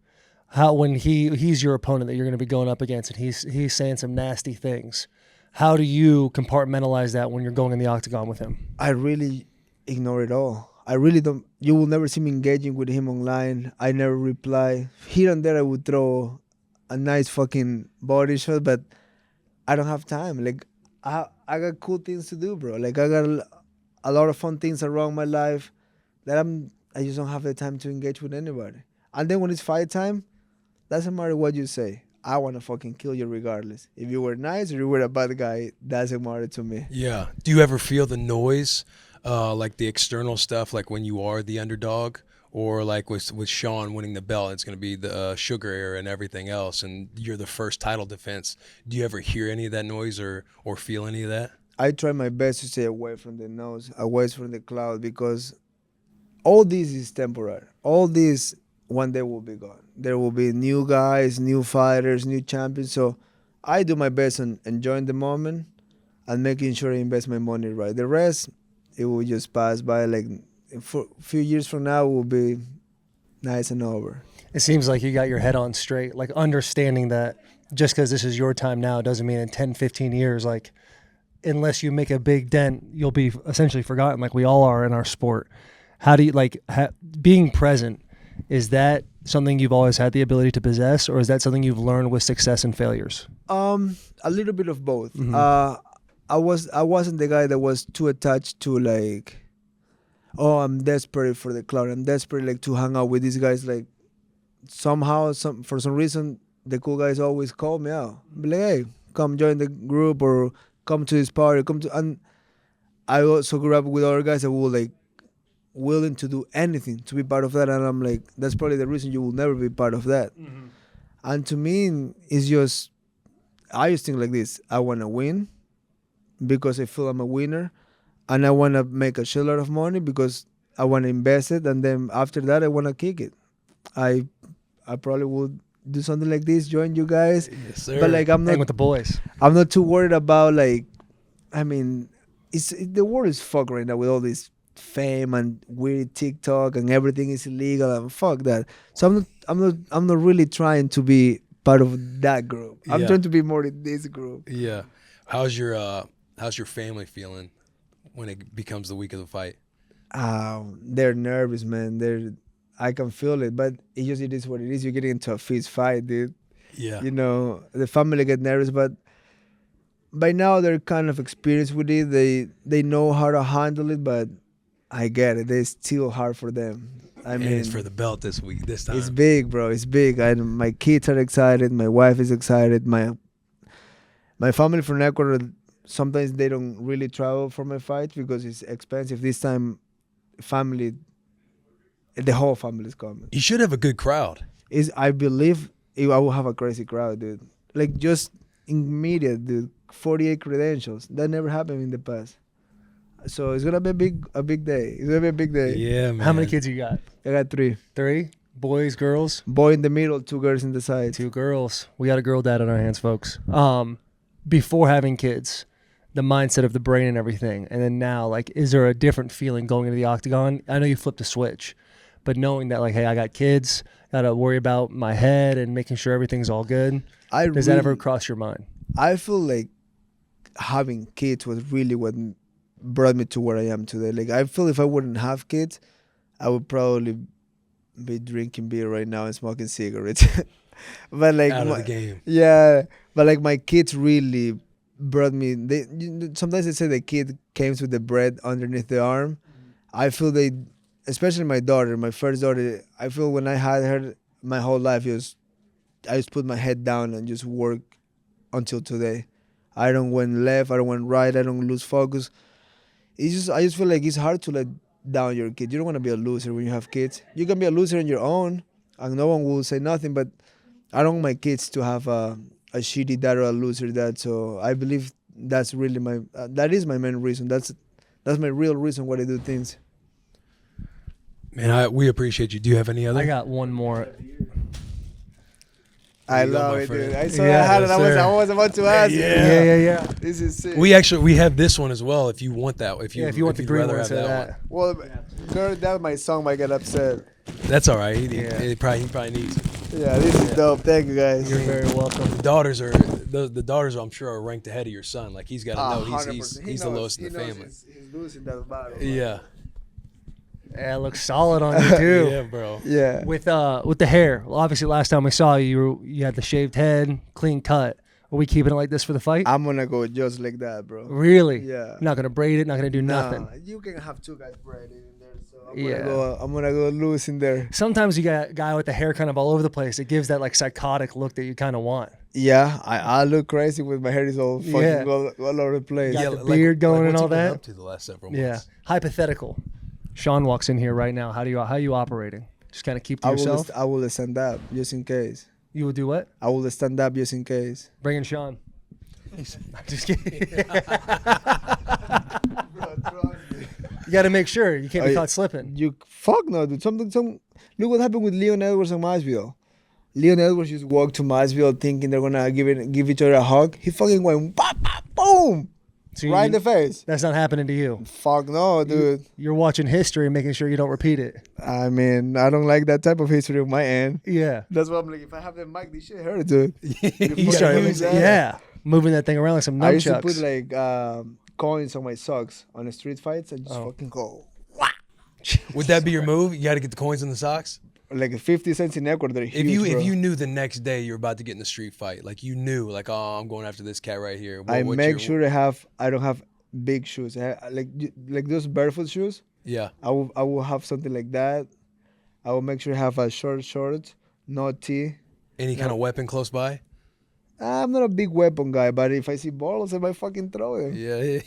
how when he's your opponent that you're going to be going up against, and he's saying some nasty things, how do you compartmentalize that when you're going in the octagon with him? I really ignore it all. I really don't. You will never see me engaging with him online. I never reply. Here and there, I would throw a nice fucking body shot, but I don't have time. Like I got cool things to do, bro. Like I got a lot of fun things around my life that I just don't have the time to engage with anybody. And then when it's fight time, doesn't matter what you say. I want to fucking kill you regardless. If you were nice or you were a bad guy, doesn't matter to me. Yeah. Do you ever feel the noise, like the external stuff, like when you are the underdog, or like with Sean winning the belt, it's going to be the Sugar era and everything else, and you're the first title defense. Do you ever hear any of that noise or feel any of that? I try my best to stay away from the nose, away from the cloud, because all this is temporary. All this one day will be gone. There will be new guys, new fighters, new champions. So I do my best on enjoying the moment and making sure I invest my money right. The rest, it will just pass by. Like for a few years from now, it will be nice and over. It seems like you got your head on straight, like understanding that just because this is your time now doesn't mean in 10, 15 years, like unless you make a big dent, you'll be essentially forgotten like we all are in our sport. How do you being present? Is that something you've always had the ability to possess, or is that something you've learned with success and failures? A little bit of both. Mm-hmm. I wasn't the guy that was too attached to like, oh, I'm desperate for the cloud. I'm desperate like to hang out with these guys. Like somehow, for some reason, the cool guys always call me out. Be like, hey, come join the group or come to this party. And I also grew up with other guys that were like willing to do anything to be part of that, and I'm like, that's probably the reason you will never be part of that. Mm-hmm. And to me, it's just, I just think like this: I want to win because I feel I'm a winner, and I want to make a shitload of money because I want to invest it, and then after that, I want to kick it. I probably would do something like this, join you guys. Yes, sir. But like, I'm Hang not with the boys. I'm not too worried about like, I mean, the world is fucked right now with all this fame and weird TikTok and everything is illegal and fuck that. So I'm not really trying to be part of that group. I'm trying to be more in this group. Yeah. How's your family feeling when it becomes the week of the fight? They're nervous, man. I can feel it, but it is what it is. You're getting into a fist fight, dude. Yeah. You know, the family get nervous, but by now they're kind of experienced with it. They know how to handle it, but I get it. It's still hard for them. I mean, it's for the belt this time. It's big, bro. It's big. My kids are excited. My wife is excited. My family from Ecuador, sometimes they don't really travel for my fights because it's expensive. This time, the whole family is coming. You should have a good crowd. I believe I will have a crazy crowd, dude. Like just immediate, dude. 48 credentials. That never happened in the past. So it's gonna be a big day. It's gonna be a big day. Yeah, man. How many kids you got? I got 3. 3 boys, girls. Boy in the middle, 2 girls in the side. 2 girls. We got a girl dad on our hands, folks. Before having kids, the mindset of the brain and everything, and then now, like, is there a different feeling going into the octagon? I know you flipped a switch, but knowing that, like, hey, I got kids, got to worry about my head and making sure everything's all good. Does that ever cross your mind? I feel like having kids was really what brought me to where I am today. Like, I feel if I wouldn't have kids, I would probably be drinking beer right now and smoking cigarettes. But like, Out of the game. Yeah, but like my kids really brought me. Sometimes they say the kid came with the bread underneath the arm. I feel especially my daughter, my first daughter. I feel when I had her, my whole life I just put my head down and just work until today. I don't went left, I don't went right, I don't lose focus. I just feel like it's hard to let down your kid. You don't want to be a loser when you have kids. You can be a loser on your own, and no one will say nothing. But I don't want my kids to have a shitty dad or a loser dad. So I believe that's really that is my main reason. That's my real reason why I do things. Man, we appreciate you. Do you have any other? I got one more. I you go, love my it, friend. dude. I saw Yeah, I had it. yes, I was about to ask. Yeah. This is sick. We have this one as well. If you want that, if you If you want the you'd green rather one, have say that that. Well, girl, that my song might get upset. one. That's all right. Yeah. He probably needs it. Yeah, this is dope. Thank you, guys. You're very welcome. The daughters I'm sure are ranked ahead of your son. Like he's got to know 100%. he's the lowest in the family. He's losing that battle. Yeah. Yeah, it looks solid on you too. Yeah, bro. Yeah. With the hair, well, obviously last time we saw you, you had the shaved head, clean cut. Are we keeping it like this for the fight? I'm gonna go just like that, bro. Really? Yeah. Not gonna braid it. Not gonna do nothing. Nah, you can have 2 guys braided in there, so Yeah. I'm gonna go loose in there. Sometimes you got a guy with the hair kind of all over the place. It gives that like psychotic look that you kind of want. Yeah, I look crazy with my hair is all fucking Yeah. all over the place. Got the beard going and what's all he been that? Up to the last several Yeah. months. Hypothetical. Sean walks in here right now. How are you operating? Just kind of keep to yourself. I will stand up just in case. You would do what? I will stand up just in case. Bring in Sean. I'm just kidding. You got to make sure you can't be caught slipping. You fuck no, dude. Look what happened with Leon Edwards and Masvidal. Leon Edwards just walked to Masvidal thinking they're gonna give each other a hug. He fucking went bop, bop, boom, So right in the face. That's not happening to you. Fuck no, dude. You're watching history and making sure you don't repeat it. I mean, I don't like that type of history on my end. Yeah. That's why I'm like, if I have the mic, this shit hurt, dude. You start, yeah, moving that thing around like some I used to nunchucks. put like coins on my socks on the street fights and just fucking go Would that be your move? You got to get the coins in the socks. like 50 cents in Ecuador. If you knew the next day you were about to get in the street fight, like you knew, like, oh, I'm going after this cat right here. I make sure I don't have big shoes. Like those barefoot shoes. Yeah. I will have something like that. I will make sure I have a shorts, no tee. Any kind of weapon close by? I'm not a big weapon guy, but if I see balls, I might fucking throw them. Yeah.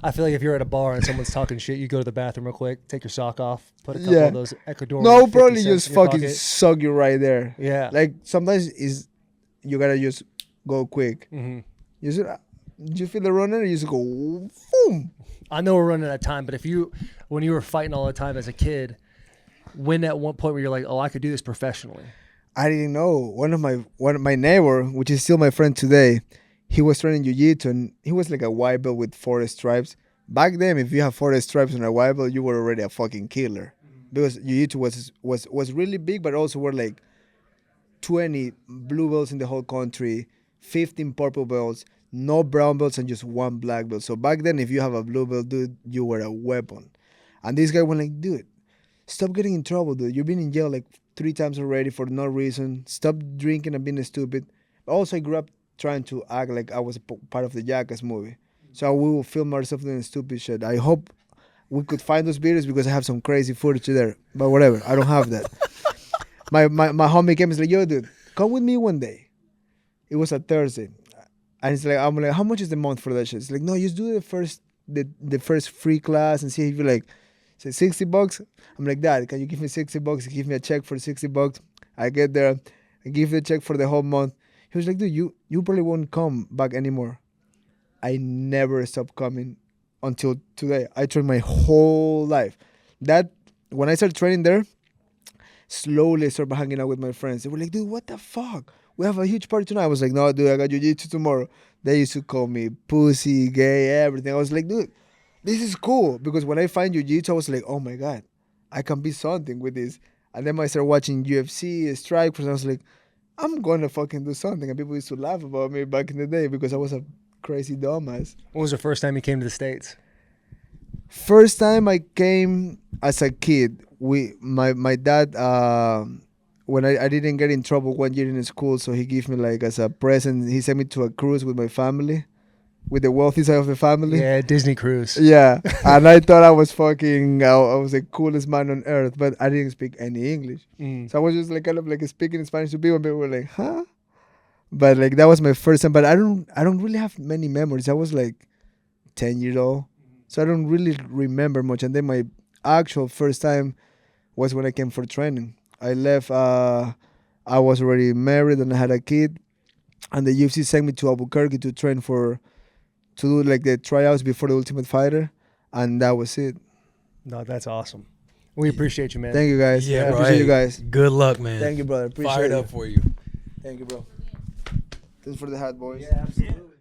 I feel like if you're at a bar and someone's talking shit, you go to the bathroom real quick, take your sock off, put a couple Yeah. of those Ecuadorian. No, 50 probably cents just in your fucking pocket. suck you right there. Yeah. Like sometimes you gotta just go quick. hmm You feel the runner, you just go boom. I know we're running out of time, but when you were fighting all the time as a kid, when at one point where you're like, oh, I could do this professionally. I didn't know. One of my neighbor, which is still my friend today, he was training jiu-jitsu and he was like a white belt with 4 stripes. Back then, if you have 4 stripes on a white belt, you were already a fucking killer. Because jiu-jitsu was really big, but also were like 20 blue belts in the whole country, 15 purple belts, no brown belts, and just 1 black belt. So back then, if you have a blue belt, dude, you were a weapon. And this guy went like, dude, stop getting in trouble, dude. You've been in jail like 3 times already for no reason. Stop drinking and being stupid. Also, I grew up trying to act like I was part of the Jackass movie. So we will film ourselves doing stupid shit. I hope we could find those videos because I have some crazy footage there. But whatever, I don't have that. my homie came and was like, yo, dude, come with me one day. It was a Thursday. And it's like, I'm like, how much is the month for that shit? It's like, no, just do the first free class and see if you like, say $60. I'm like, Dad, can you give me $60? Give me a check for $60. I get there, I give the check for the whole month. He was like, dude, you probably won't come back anymore. I never stopped coming until today. I trained my whole life. That when I started training there, slowly I started hanging out with my friends. They were like, dude, what the fuck? We have a huge party tonight. I was like, no, dude, I got jiu-jitsu tomorrow. They used to call me pussy, gay, everything. I was like, dude, this is cool. Because when I find jiu-jitsu, I was like, oh my God, I can be something with this. And then I started watching UFC, Strike, and I was like, I'm going to fucking do something. And people used to laugh about me back in the day because I was a crazy dumbass. When was the first time you came to the States? First time I came as a kid, my dad, when I didn't get in trouble one year in school, so he gave me like as a present, he sent me to a cruise with my family, with the wealthy side of the family. Yeah, Disney cruise. Yeah, and I thought I was fucking, I was the coolest man on earth, but I didn't speak any English. So I was just like kind of like speaking Spanish to people, and people were like, huh? But like that was my first time, but I don't really have many memories. I was like 10 years old, so I don't really remember much. And then my actual first time was when I came for training. I left, I was already married and I had a kid, and the UFC sent me to Albuquerque to train to do like the tryouts before the Ultimate Fighter, and that was it. No, that's awesome. We appreciate you, man. Thank you guys. Yeah, I bro. appreciate you Hey, guys. Good luck, man. Thank you, brother. Appreciate Fired it. up for you. Thank you, bro. Thanks for the hat, boys. Yeah, absolutely.